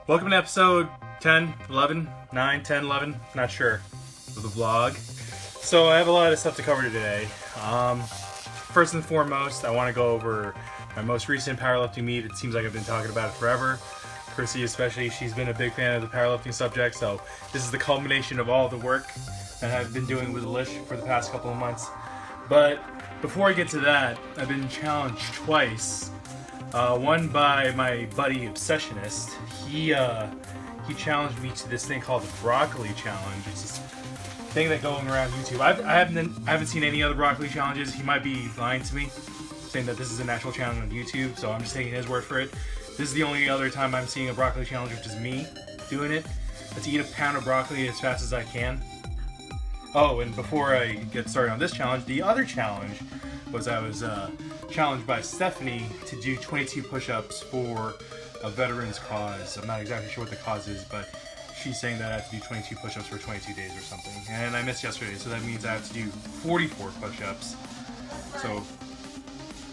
Welcome to episode 10, 11, 9, 10, 11, not sure, of the vlog. So I have a lot of stuff to cover today. First and foremost, I want to go over my most recent powerlifting meet. It seems like I've been talking about it forever. Chrissy especially, she's been a big fan of the powerlifting subject, so this is the culmination of all the work that I've been doing with Lish for the past couple of months. But before I get to that, I've been challenged twice. One by my buddy Obsessionist. He challenged me to this thing called the broccoli challenge. It's this thing that going around YouTube. I haven't seen any other broccoli challenges. He might be lying to me, saying that this is an actual challenge on YouTube, so I'm just taking his word for it. This is the only other time I'm seeing a broccoli challenge, which is me doing it. To eat a pound of broccoli as fast as I can. Oh, and before I get started on this challenge, the other challenge was I was challenged by Stephanie to do 22 push-ups for a veteran's cause. I'm not exactly sure what the cause is, but she's saying that I have to do 22 push-ups for 22 days or something. And I missed yesterday, so that means I have to do 44 push-ups. So,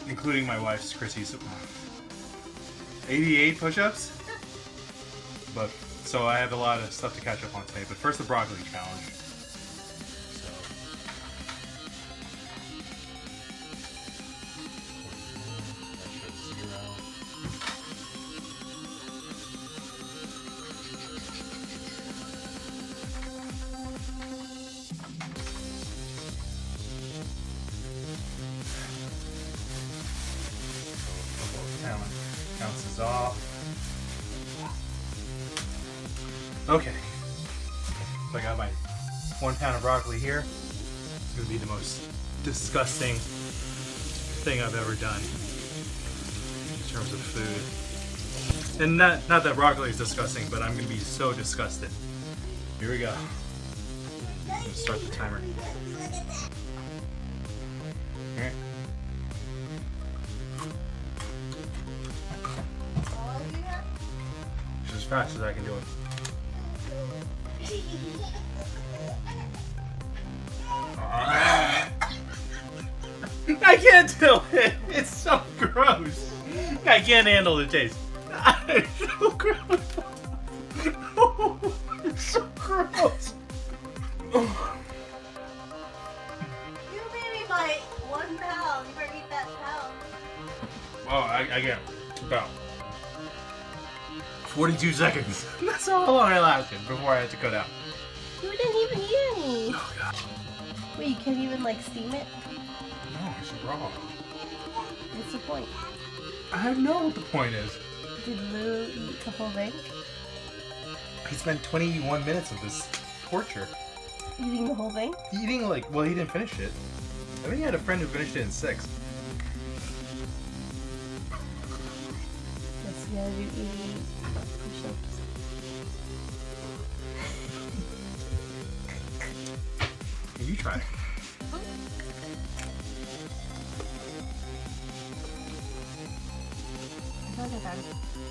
including my wife's, Chrissy's, 88 push-ups? But, so I have a lot of stuff to catch up on today. But first, the broccoli challenge. Bounces off. Okay. So I got my 1 pound of broccoli here. It's gonna be the most disgusting thing I've ever done in terms of food. And not that broccoli is disgusting, but I'm gonna be so disgusted. Here we go. I'm gonna start the timer. Alright. As fast as I can do it. I can't do it. It's so gross. I can't handle the taste. It's so gross. It's so gross. You made me buy 1 pound. You better eat that pound. Oh, I get about 42 seconds. That's how long I lasted before I had to cut out. You didn't even eat any. Oh god. Wait, you can't even like steam it? No, it's raw. What's the point? I know what the point is. Did Lou eat the whole thing? He spent 21 minutes of this torture. Eating the whole thing? Eating like, well, he didn't finish it. I think he had a friend who finished it in 6. Yes, you gotta do 80 push-ups. You try.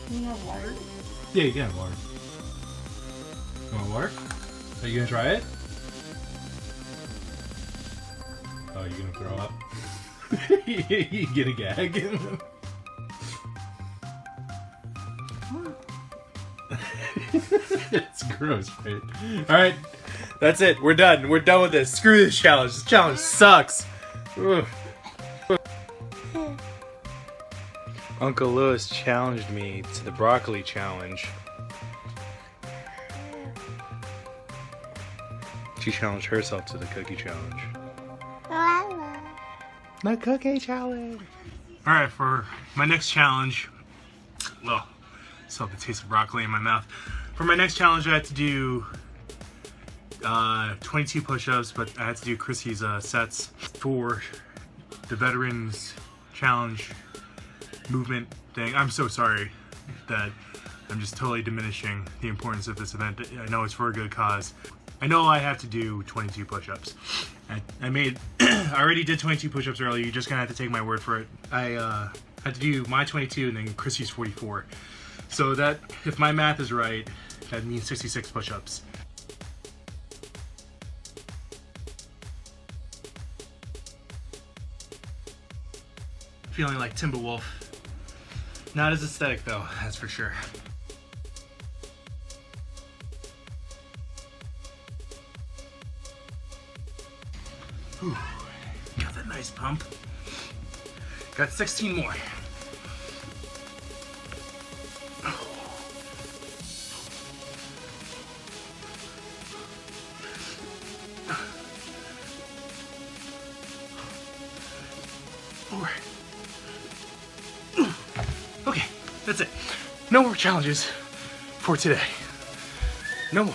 Can you have water? Yeah, you can have water. You want water? Are you gonna try it? Oh, you gonna throw up? You get a gag? It's gross, right? Alright, that's it. We're done. We're done with this. Screw this challenge. This challenge sucks. Ugh. Uncle Lewis challenged me to the broccoli challenge. She challenged herself to the cookie challenge. The cookie challenge. Alright, for my next challenge, well, still have the taste of broccoli in my mouth. For my next challenge, I had to do 22 push-ups, but I had to do Chrissy's sets for the Veterans Challenge movement thing. I'm so sorry that I'm just totally diminishing the importance of this event. I know it's for a good cause. I know I have to do 22 push-ups. I already did 22 push-ups earlier. You're just gonna have to take my word for it. I had to do my 22 and then Chrissy's 44. So that, if my math is right, that means 66 push-ups. Feeling like Timberwolf. Not as aesthetic though, that's for sure. Whew. Got that nice pump. Got 16 more. Okay, that's it. No more challenges for today. No more.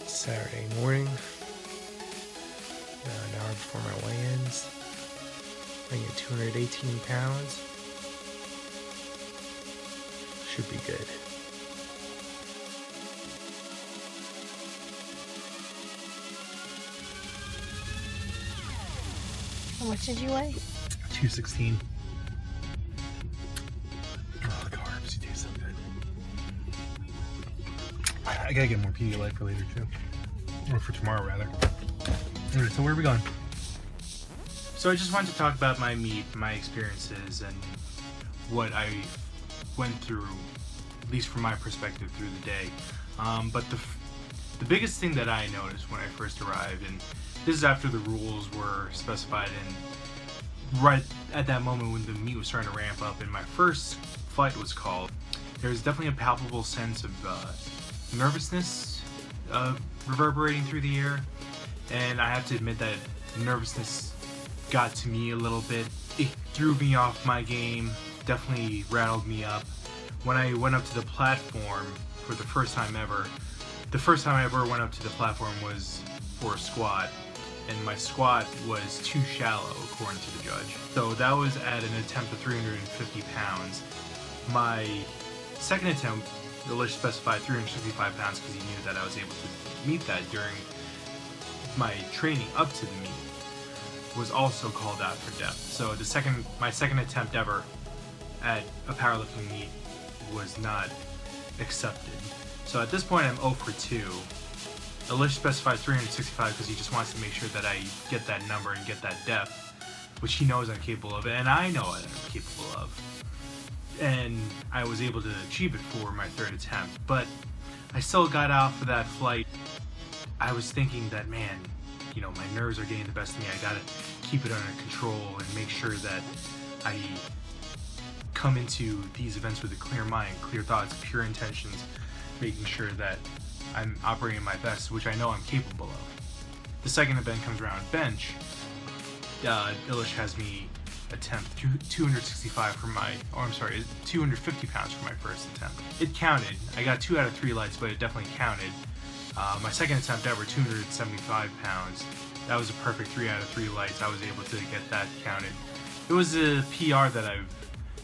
Saturday morning, an hour before my weigh-ins, weighing at 218 pounds. Should be good. How much did you weigh? 216. Oh, the carbs, you taste so good. I gotta get more Pedialyte for later too. Or for tomorrow, rather. Alright, so where are we going? So I just wanted to talk about my meet, my experiences, and what I went through, at least from my perspective, through the day. But the biggest thing that I noticed when I first arrived, and this is after the rules were specified, and right at that moment when the meet was starting to ramp up and my first fight was called, there was definitely a palpable sense of nervousness reverberating through the air, and I have to admit that nervousness got to me a little bit. It threw me off my game, definitely rattled me up. When I went up to the platform for the first time ever, the first time I ever went up to the platform was for a squat, and my squat was too shallow according to the judge. So that was at an attempt of 350 pounds. My second attempt, the list specified 365 pounds because he knew that I was able to meet that during my training up to the meet, was also called out for depth. So my second attempt ever at a powerlifting meet was not accepted. So at this point I'm 0 for 2. Elish specified 365 because he just wants to make sure that I get that number and get that depth, which he knows I'm capable of, and I know what I'm capable of. And I was able to achieve it for my third attempt, but I still got out for that flight. I was thinking that, man, you know, my nerves are getting the best of me. I gotta keep it under control and make sure that I come into these events with a clear mind, clear thoughts, pure intentions, making sure that I'm operating my best, which I know I'm capable of. The second event comes around bench. Ilish has me attempt 265 for my, 250 pounds for my first attempt. It counted. I got 2 out of 3 lights, but it definitely counted. My second attempt ever, 275 pounds. That was a perfect 3 out of 3 lights. I was able to get that counted. It was a PR that I've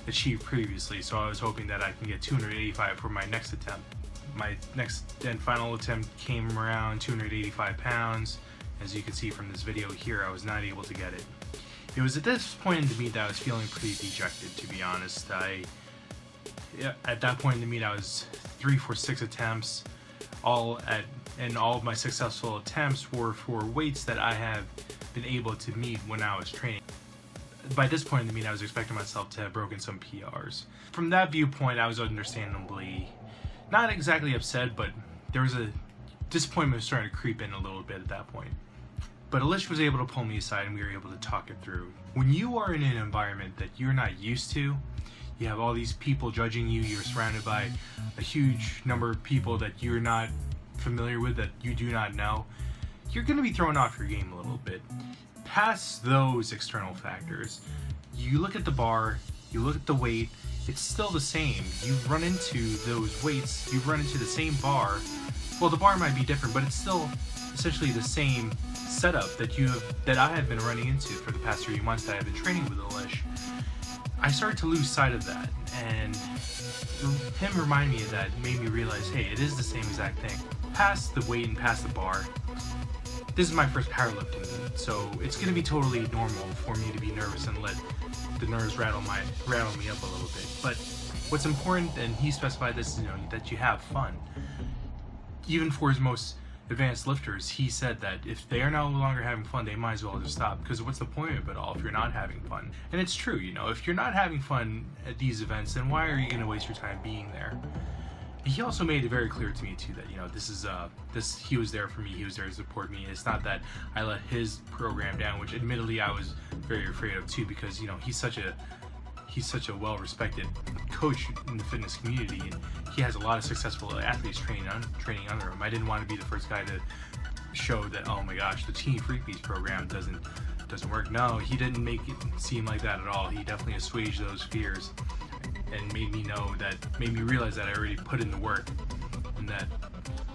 achieved previously, so I was hoping that I can get 285 for my next attempt. My next and final attempt came around 285 pounds. As you can see from this video here, I was not able to get it. It was at this point in the meet that I was feeling pretty dejected, to be honest. At that point in the meet, I was 3 for 6 attempts, and all of my successful attempts were for weights that I have been able to meet when I was training. By this point in the meet, I was expecting myself to have broken some PRs. From that viewpoint, I was understandably not exactly upset, but there was a disappointment starting to creep in a little bit at that point. But Alish was able to pull me aside and we were able to talk it through. When you are in an environment that you're not used to, you have all these people judging you, you're surrounded by a huge number of people that you're not familiar with, that you do not know, you're going to be thrown off your game a little bit. Past those external factors, you look at the bar, you look at the weight, it's still the same. You run into those weights, you run into the same bar. Well, the bar might be different, but it's still essentially the same setup that I have been running into for the past 3 months that I've been training with Alish. I started to lose sight of that, and him reminding me of that made me realize, hey, it is the same exact thing. Past the weight and past the bar, this is my first powerlifting meet, so it's going to be totally normal for me to be nervous and let the nerves rattle me up a little bit. But what's important, and he specified this, that you have fun. Even for his most advanced lifters, he said that if they are no longer having fun, they might as well just stop, because what's the point of it all if you're not having fun? And it's true, if you're not having fun at these events, then why are you going to waste your time being there? he also made it very clear to me too that, you know, he was there for me. He was there to support me. It's not that I let his program down, which admittedly I was very afraid of too, because, you know, he's such a well-respected coach in the fitness community, and he has a lot of successful athletes training under him. I didn't want to be the first guy to show that, oh my gosh, the Team Freakbeats program doesn't work. No, he didn't make it seem like that at all. He definitely assuaged those fears and made me realize that I already put in the work, and that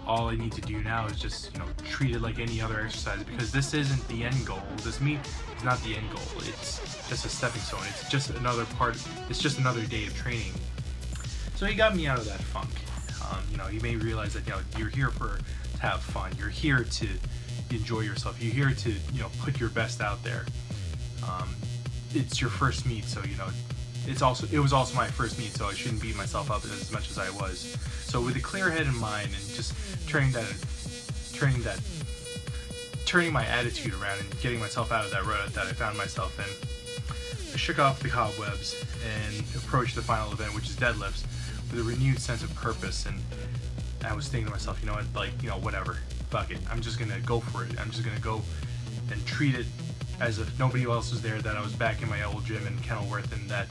all I need to do now is just, you know, treat it like any other exercise, because this isn't the end goal. This meet is not the end goal. It's just a stepping stone. It's just another day of training. So he got me out of that funk. You know, he made me realize that, you know, you're here to have fun. You're here to enjoy yourself. You're here to, you know, put your best out there. It's your first meet, so, you know, it was also my first meet, so I shouldn't beat myself up as much as I was. So with a clear head in mind, and just turning my attitude around and getting myself out of that rut that I found myself in, I shook off the cobwebs and approached the final event, which is deadlifts, with a renewed sense of purpose. And I was thinking to myself, you know what, like, you know, whatever, fuck it, I'm just gonna go for it. I'm just gonna go and treat it as if nobody else was there, that I was back in my old gym in Kenilworth, and that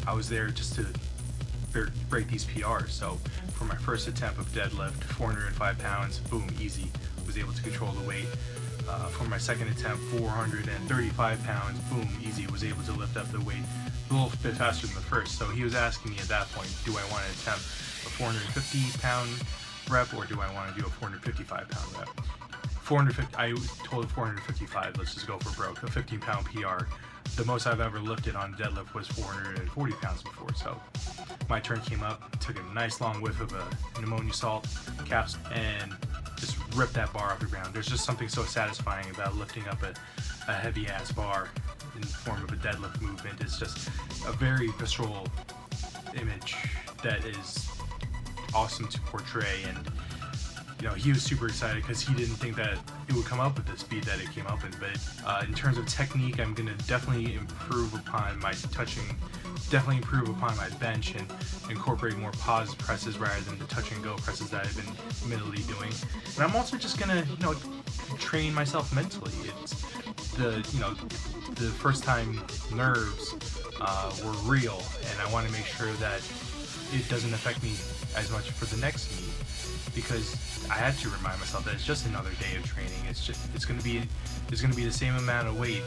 I was there just to break these PRs. So for my first attempt of deadlift, 405 pounds, boom, easy, was able to control the weight. For my second attempt, 435 pounds, boom, easy, was able to lift up the weight a little bit faster than the first. So he was asking me at that point, do I want to attempt a 450 pound rep, or do I want to do a 455 pound rep? I told him 455, let's just go for broke, a 15 pound PR. The most I've ever lifted on deadlift was 440 pounds before. So my turn came up, took a nice long whiff of a pneumonia salt capsule, and just ripped that bar off the ground. There's just something so satisfying about lifting up a heavy ass bar in the form of a deadlift movement. It's just a very visceral image that is awesome to portray. And, you know, he was super excited because he didn't think that it would come up with the speed that it came up in. But in terms of technique, I'm going to definitely improve upon my touching, definitely improve upon my bench, and incorporate more pause presses rather than the touch and go presses that I've been admittedly doing. And I'm also just going to, you know, train myself mentally. It's the first time nerves were real, and I want to make sure that it doesn't affect me as much for the next meet, because I had to remind myself that it's just another day of training. It's going to be the same amount of weight,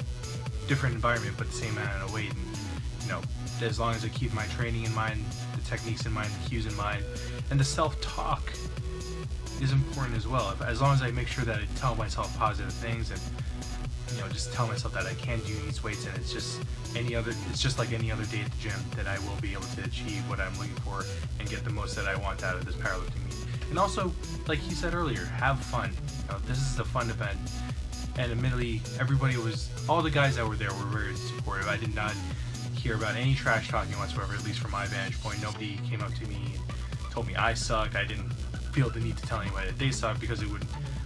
different environment, but the same amount of weight. And, you know, as long as I keep my training in mind, the techniques in mind, the cues in mind, and the self-talk is important as well. As long as I make sure that I tell myself positive things, and, you know, just tell myself that I can do these weights, and it's just like any other day at the gym, that I will be able to achieve what I'm looking for and get the most that I want out of this powerlifting meet. And also, like he said earlier, have fun. You know, this is a fun event, and admittedly, all the guys that were there were very supportive. I did not hear about any trash talking whatsoever, at least from my vantage point. Nobody came up to me and told me I sucked. I didn't feel the need to tell anybody that they sucked, because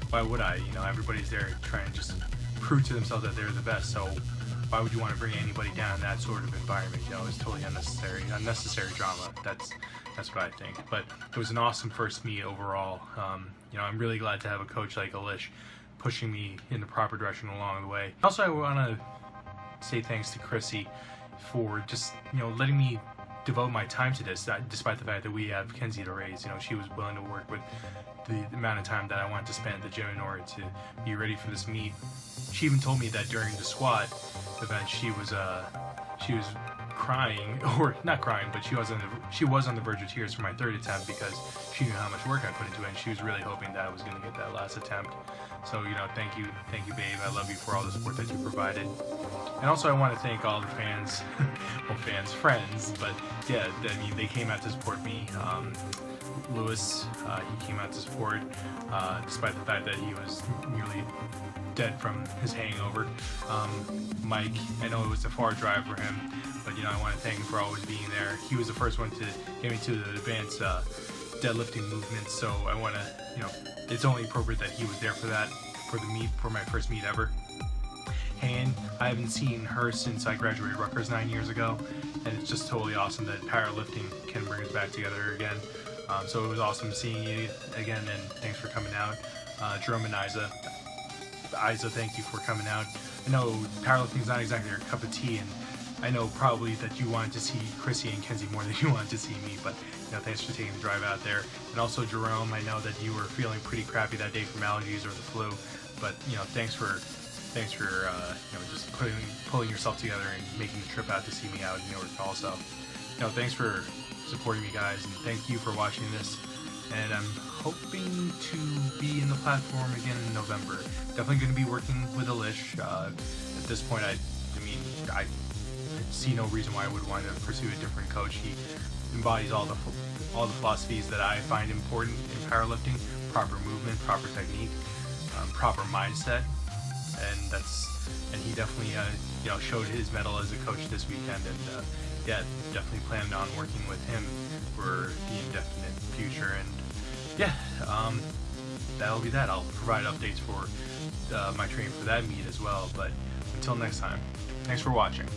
why would I? You know, everybody's there trying to just prove to themselves that they're the best. So why would you want to bring anybody down in that sort of environment? You know, it's totally unnecessary drama. That's what I think. But it was an awesome first meet overall. You know, I'm really glad to have a coach like Alish pushing me in the proper direction along the way. Also, I want to say thanks to Chrissy for just, you know, letting me devote my time to this, despite the fact that we have Kenzie to raise. You know, she was willing to work with the amount of time that I wanted to spend at the gym in order to be ready for this meet. She even told me that during the squat event, she was crying, or not crying, but she was on the verge of tears for my third attempt, because she knew how much work I put into it, and she was really hoping that I was going to get that last attempt. So, you know, thank you, babe. I love you for all the support that you provided. And also, I want to thank all the fans, friends, but yeah, I mean, they came out to support me. Lewis, he came out to support, despite the fact that he was nearly dead from his hangover. Mike, I know it was a far drive for him, but, you know, I want to thank him for always being there. He was the first one to get me to the advanced deadlifting movement, so I want to, you know, it's only appropriate that he was there for that, for my first meet ever. And I haven't seen her since I graduated Rutgers 9 years ago, and it's just totally awesome that powerlifting can bring us back together again. So it was awesome seeing you again, and thanks for coming out. Jerome and Isa, thank you for coming out. I know powerlifting is not exactly your cup of tea, and I know probably that you wanted to see Chrissy and Kenzie more than you wanted to see me, but thanks for taking the drive out there. And also Jerome, I know that you were feeling pretty crappy that day from allergies or the flu, but thanks for just pulling yourself together and making the trip out to see me out in Newark. Also, thanks for supporting me, guys, and thank you for watching this. And I'm hoping to be in the platform again in November. Definitely going to be working with Alish. At this point, I see no reason why I would want to pursue a different coach. He embodies all the philosophies that I find important in powerlifting: proper movement, proper technique, proper mindset, and he definitely showed his mettle as a coach this weekend, and definitely planning on working with him for the indefinite future. And that'll be that. I'll provide updates for my training for that meet as well. But until next time, thanks for watching.